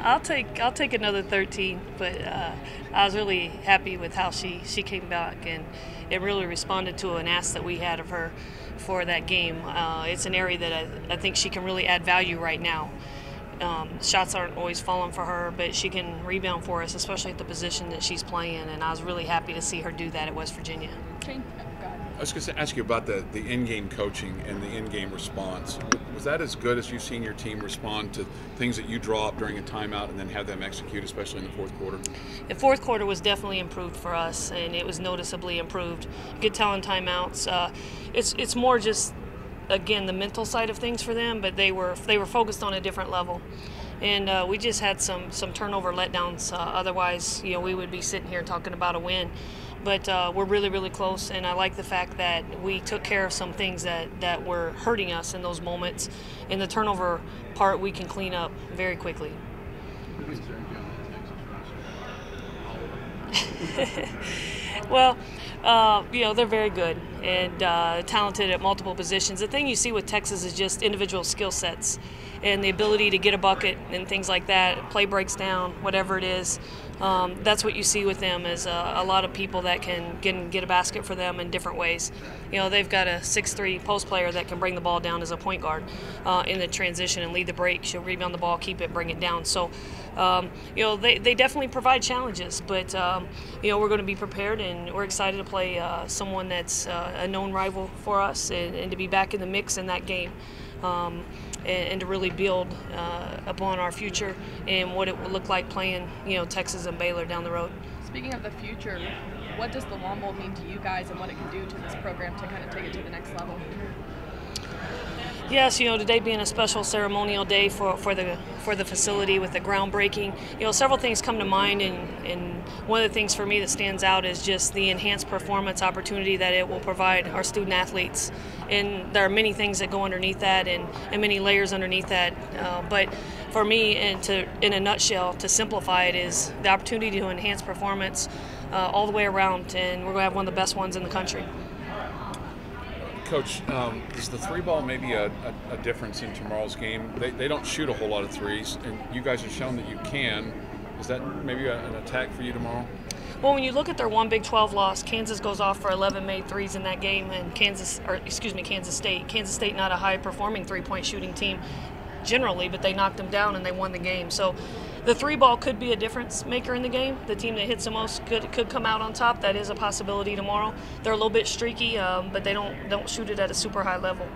I'll take another 13, but I was really happy with how she came back and it really responded to an ask that we had of her for that game. It's an area that I think she can really add value right now. Shots aren't always falling for her, but she can rebound for us, especially at the position that she's playing. And I was really happy to see her do that at West Virginia. Shane, go ahead. I was going to ask you about the in-game coaching and the in-game response. Was that as good as you've seen your team respond to things that you draw up during a timeout and then have them execute, especially in the fourth quarter? The fourth quarter was definitely improved for us, and it was noticeably improved. Good telling timeouts. It's more just, again, the mental side of things for them, but they were focused on a different level. And we just had some turnover letdowns. Otherwise, we would be sitting here talking about a win. But we're really, really close, and I like the fact that we took care of some things that were hurting us in those moments. In the turnover part, we can clean up very quickly. Well, they're very good and talented at multiple positions. The thing you see with Texas is just individual skill sets and the ability to get a bucket and things like that. Play breaks down, whatever it is. That's what you see with them is a lot of people that can get a basket for them in different ways. They've got a 6'3" post player that can bring the ball down as a point guard in the transition and lead the break. She'll rebound the ball, keep it, bring it down. So, they definitely provide challenges, but, we're going to be prepared and we're excited to play someone that's a known rival for us and to be back in the mix in that game. And to really build upon our future and what it will look like playing, Texas and Baylor down the road. Speaking of the future, what does the Lawn Bowl mean to you guys and what it can do to this program to kind of take it to the next level? Yes, today being a special ceremonial day for the facility with the groundbreaking, several things come to mind, and one of the things for me that stands out is just the enhanced performance opportunity that it will provide our student athletes. And there are many things that go underneath that and many layers underneath that. But for me, in a nutshell, to simplify it, is the opportunity to enhance performance all the way around, and we're going to have one of the best ones in the country. Coach, is the three ball maybe a difference in tomorrow's game? They don't shoot a whole lot of threes, and you guys have shown that you can. Is that maybe an attack for you tomorrow? Well, when you look at their one Big 12 loss, Kansas goes off for 11 made threes in that game, and Kansas State. Kansas State not a high-performing three-point shooting team generally, but they knocked them down and they won the game. So the three ball could be a difference maker in the game. The team that hits the most could come out on top. That is a possibility tomorrow. They're a little bit streaky, but they don't shoot it at a super high level.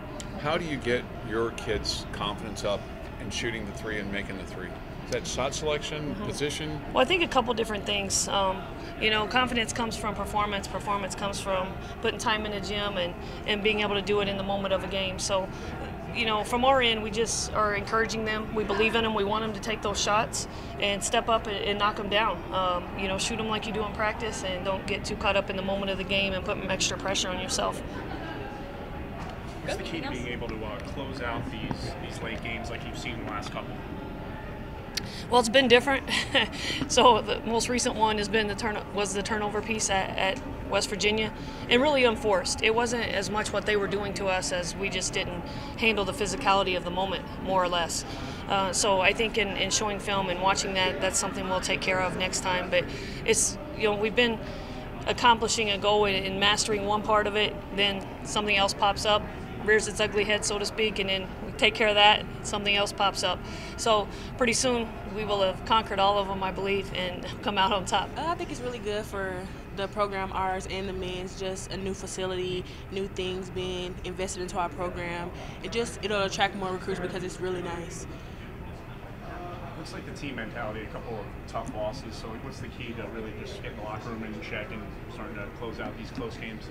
How do you get your kids' confidence up in shooting the three and making the three? Is that shot selection, position? Well, I think a couple different things. Confidence comes from performance. Performance comes from putting time in the gym and being able to do it in the moment of a game. So, from our end, we just are encouraging them. We believe in them. We want them to take those shots and step up and knock them down. Shoot them like you do in practice and don't get too caught up in the moment of the game and put extra pressure on yourself. What's the key to being able to close out these late games like you've seen in the last couple? Well, it's been different. So the most recent one has been the turnover piece at West Virginia, and really unforced. It wasn't as much what they were doing to us as we just didn't handle the physicality of the moment, more or less. So I think in showing film and watching that's something we'll take care of next time. But it's we've been accomplishing a goal and mastering one part of it, then something else pops up, rears its ugly head, so to speak, and then we take care of that, something else pops up. So pretty soon we will have conquered all of them, I believe, and come out on top. I think it's really good for the program, ours and the men's, just a new facility, new things being invested into our program. It'll attract more recruits because it's really nice. Looks like the team mentality, a couple of tough losses. So what's the key to really just getting the locker room in check and starting to close out these close games?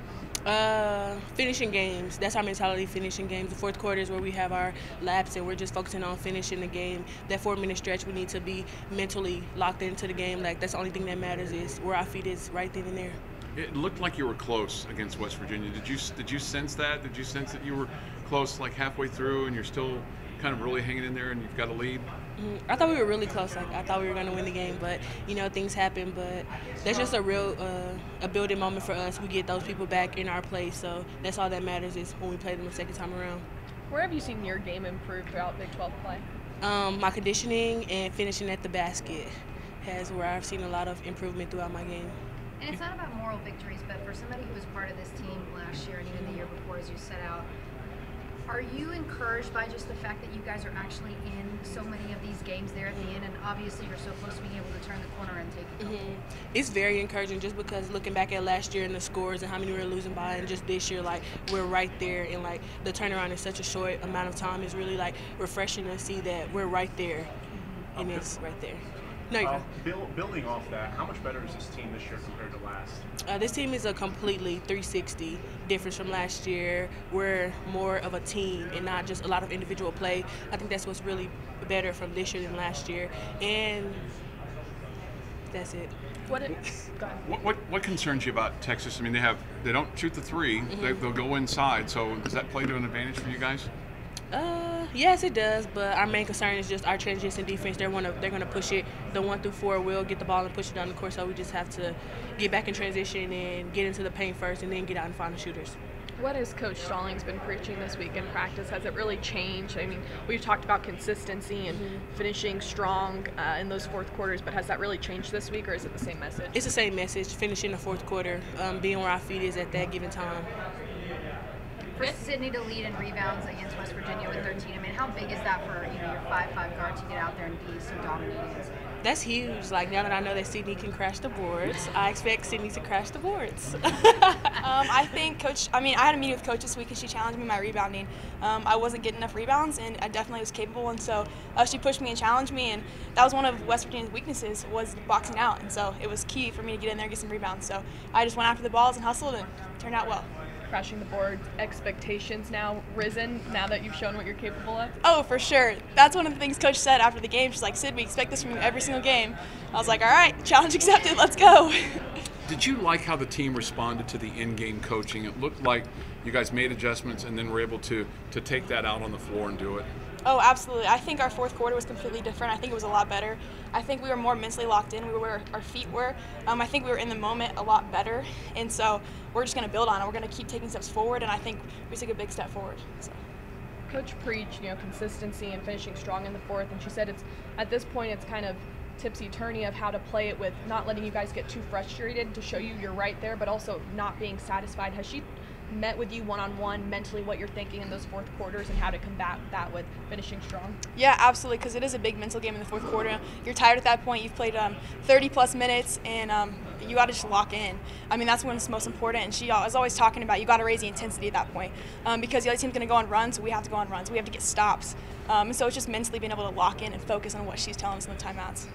Finishing games. That's our mentality, finishing games. The fourth quarter is where we have our laps and we're just focusing on finishing the game. That 4-minute stretch, we need to be mentally locked into the game. That's the only thing that matters is where our feet is right then and there. It looked like you were close against West Virginia. Did you sense that? Did you sense that you were close like halfway through and you're still kind of really hanging in there and you've got a lead? I thought we were really close. I thought we were going to win the game, but things happen. But that's just a real a building moment for us. We get those people back in our place, so that's all that matters is when we play them the second time around. Where have you seen your game improve throughout Big 12 play? My conditioning and finishing at the basket has where I've seen a lot of improvement throughout my game. And it's not about moral victories, but for somebody who was part of this team last year and even the year before, as you set out, are you encouraged by just the fact that you guys are actually in so many of these games there at the end, and obviously you're so close to being able to turn the corner and take it home? It's very encouraging just because looking back at last year and the scores and how many we were losing by, and just this year, like, we're right there, and like the turnaround in such a short amount of time is really like refreshing to see that we're right there, and it's right there. No, you're Building off that, how much better is this team this year compared to last? This team is a completely 360 difference from last year. We're more of a team and not just a lot of individual play. I think that's what's really better from this year than last year, and that's it. What concerns you about Texas? I mean, they don't shoot the three. They'll go inside. So does that play to an advantage for you guys? Yes, it does, but our main concern is just our transition defense. They're gonna push it. The 1 through 4 will get the ball and push it down the court, so we just have to get back in transition and get into the paint first and then get out and find the shooters. What has Coach Stallings been preaching this week in practice? Has it really changed? I mean, we've talked about consistency and finishing strong in those fourth quarters, but has that really changed this week, or is it the same message? It's the same message, finishing the fourth quarter, being where our feet is at that given time. For Sydney to lead in rebounds against West Virginia with 13, I mean, how big is that for your 5'5" guard to get out there and be so dominating? That's huge. Like, now that I know that Sydney can crash the boards, I expect Sydney to crash the boards. I think I had a meeting with Coach this week and she challenged me in my rebounding. I wasn't getting enough rebounds and I definitely was capable, and so she pushed me and challenged me, and that was one of West Virginia's weaknesses, was boxing out, and so it was key for me to get in there and get some rebounds. So I just went after the balls and hustled, and it turned out well. Crashing the board, expectations now risen now that you've shown what you're capable of? Oh, for sure. That's one of the things Coach said after the game. She's like, Sid, we expect this from you every single game. I was like, all right, challenge accepted, let's go. Did you like how the team responded to the in-game coaching? It looked like you guys made adjustments and then were able to take that out on the floor and do it. Oh, absolutely. I think our fourth quarter was completely different. I think it was a lot better. I think we were more mentally locked in. We were where our feet were. I think we were in the moment a lot better. And so we're just going to build on it. We're going to keep taking steps forward, and I think we took a big step forward. So. Coach preached, consistency and finishing strong in the fourth, and she said at this point it's kind of tipsy-turny of how to play it with not letting you guys get too frustrated to show you you're right there, but also not being satisfied. Has she met with you one-on-one mentally what you're thinking in those fourth quarters and how to combat that with finishing strong? Yeah, absolutely, because it is a big mental game in the fourth quarter. You're tired at that point. You've played 30-plus minutes, and you got to just lock in. I mean, that's when it's most important, and she was always talking about you got to raise the intensity at that point because the other team's going to go on runs, so we have to go on runs. We have to get stops. And so it's just mentally being able to lock in and focus on what she's telling us in the timeouts.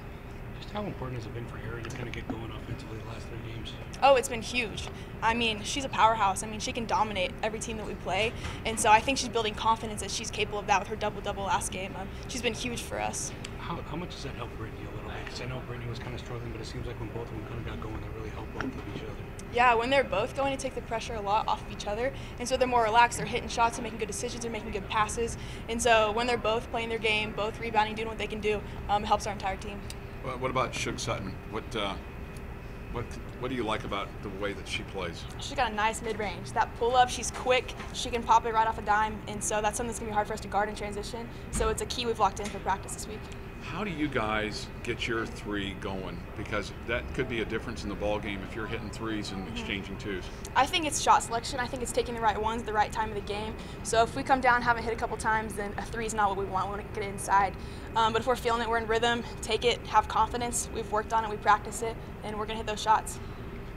Just how important has it been for Erin to kind of get going offensively the last 3 games? Oh, it's been huge. I mean, she's a powerhouse. I mean, she can dominate every team that we play. And so I think she's building confidence that she's capable of that with her double-double last game. She's been huge for us. How much does that help Brittany a little bit? Because I know Brittany was kind of struggling, but it seems like when both of them kind of got going, that really helped both of each other. Yeah, when they're both going to take the pressure a lot off of each other, and so they're more relaxed. They're hitting shots, they're making good decisions, they're making good passes. And so when they're both playing their game, both rebounding, doing what they can do, it helps our entire team. What about Shug Sutton? What do you like about the way that she plays? She's got a nice mid-range. That pull-up, she's quick. She can pop it right off a dime, and so that's something that's going to be hard for us to guard in transition. So it's a key we've locked in for practice this week. How do you guys get your three going? Because that could be a difference in the ball game if you're hitting threes and exchanging twos. I think it's shot selection. I think it's taking the right ones at the right time of the game. So if we come down, haven't hit a couple times, then a three is not what we want. We want to get it inside. But if we're feeling it, we're in rhythm, take it, have confidence. We've worked on it, we practice it, and we're going to hit those shots.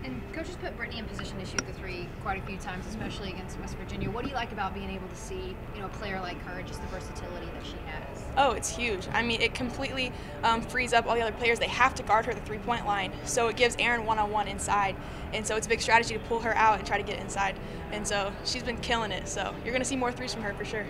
And Coach has put Brittany in position to shoot the three quite a few times, especially against West Virginia. What do you like about being able to see, a player like her, just the versatility that she has? Oh, it's huge. I mean, it completely frees up all the other players. They have to guard her at the three-point line, so it gives Erin one-on-one inside. And so it's a big strategy to pull her out and try to get inside. And so she's been killing it. So you're going to see more threes from her for sure.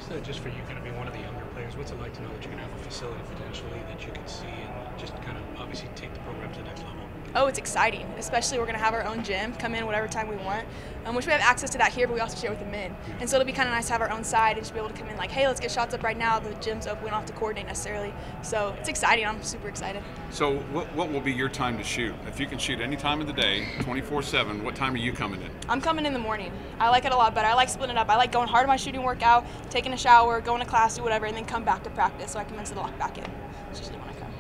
So just for you kind of being one of the younger players, what's it like to know that you're going to have a facility potentially that you can see and just kind of obviously take the program to the next level? Oh, it's exciting, especially we're going to have our own gym, come in whatever time we want, which we have access to that here, but we also share with the men. And so it'll be kind of nice to have our own side and just be able to come in like, hey, let's get shots up right now. The gym's open. We don't have to coordinate necessarily. So it's exciting. I'm super excited. So what will be your time to shoot? If you can shoot any time of the day, 24/7, what time are you coming in? I'm coming in the morning. I like it a lot better. I like splitting it up. I like going hard on my shooting workout, taking a shower, going to class, do whatever, and then come back to practice so I can mentally lock back in. That's usually when I come.